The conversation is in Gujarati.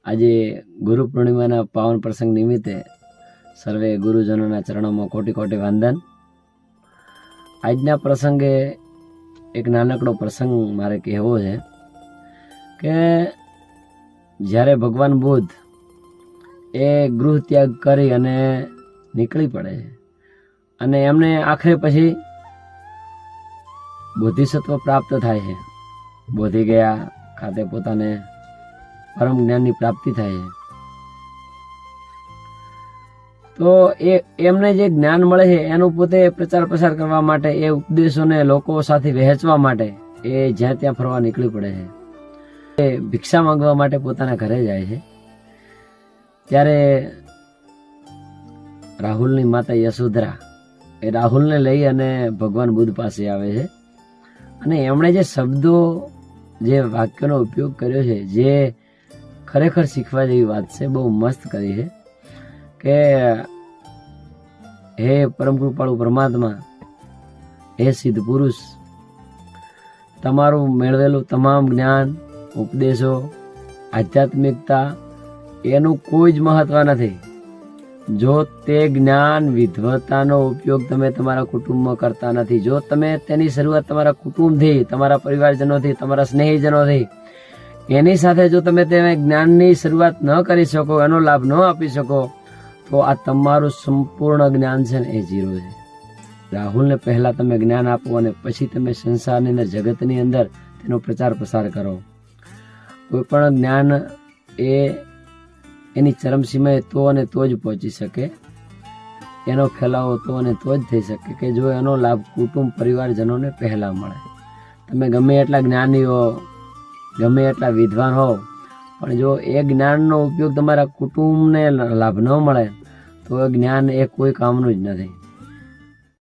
આજે ગુરુ પૂર્ણિમાના પાવન પ્રસંગ નિમિત્તે સર્વે ગુરુજનોના ચરણોમાં કોટી કોટી વંદન। આજના પ્રસંગે એક નાનકડો પ્રસંગ મારે કહેવો છે કે જ્યારે ભગવાન બુદ્ધ એ ગૃહ ત્યાગ કરી અને નીકળી પડે છે અને એમને આખરે પછી બોધિસત્વ પ્રાપ્ત થાય છે। બોધિ ગયા ખાતે પોતાને પરમ જ્ઞાનની પ્રાપ્તિ થાય છે। તો એમને જે જ્ઞાન મળે છે એનું પોતે પ્રચાર પ્રસાર કરવા માટે, એ ઉપદેશોને લોકો સાથે વહેંચવા માટે એ જ્યાં ત્યાં ફરવા નીકળી પડે છે। એ ભિક્ષા માંગવા માટે પોતાના ઘરે જાય છે। ત્યારે રાહુલની માતા યશોધરા એ રાહુલને લઈ અને ભગવાન બુદ્ધ પાસે આવે છે અને એમણે જે શબ્દો, જે વાક્યોનો ઉપયોગ કર્યો છે, જે ખરેખર શીખવા જેવી વાત છે, બહુ મસ્ત કરી છે કે હે પરમ કૃપાળુ પરમાત્મા, હે સિદ્ધ પુરુષ, તમારું મેળવેલું તમામ જ્ઞાન, ઉપદેશો, આધ્યાત્મિકતા એનું કોઈ જ મહત્વ નથી જો તે જ્ઞાન વિદ્વતાનો ઉપયોગ તમે તમારા કુટુંબમાં કરતા નથી। જો તમે તેની શરૂઆત તમારા કુટુંબથી, તમારા પરિવારજનોથી, તમારા સ્નેહીજનોથી, એની સાથે જો તમે તે જ્ઞાનની શરૂઆત ન કરી શકો, એનો લાભ ન આપી શકો, તો આ તમારું સંપૂર્ણ જ્ઞાન છે ને એ ઝીરો છે। રાહુલને પહેલા તમે જ્ઞાન આપો અને પછી તમે સંસારની અંદર, જગતની અંદર તેનો પ્રચાર પ્રસાર કરો। કોઈ પણ જ્ઞાન એ એની ચરમસીમાએ તો અને તો જ પહોંચી શકે, એનો ફેલાવો તો અને તો જ થઈ શકે કે જો એનો લાભ કુટુંબ પરિવારજનોને પહેલા મળે। તમે ગમે એટલા જ્ઞાની હો, ગમે એટલા વિદ્વાન હો, પણ જો એ જ્ઞાનનો ઉપયોગ તમારા કુટુંબને લાભ ન મળે તો એ જ્ઞાન એ કોઈ કામનું જ નથી।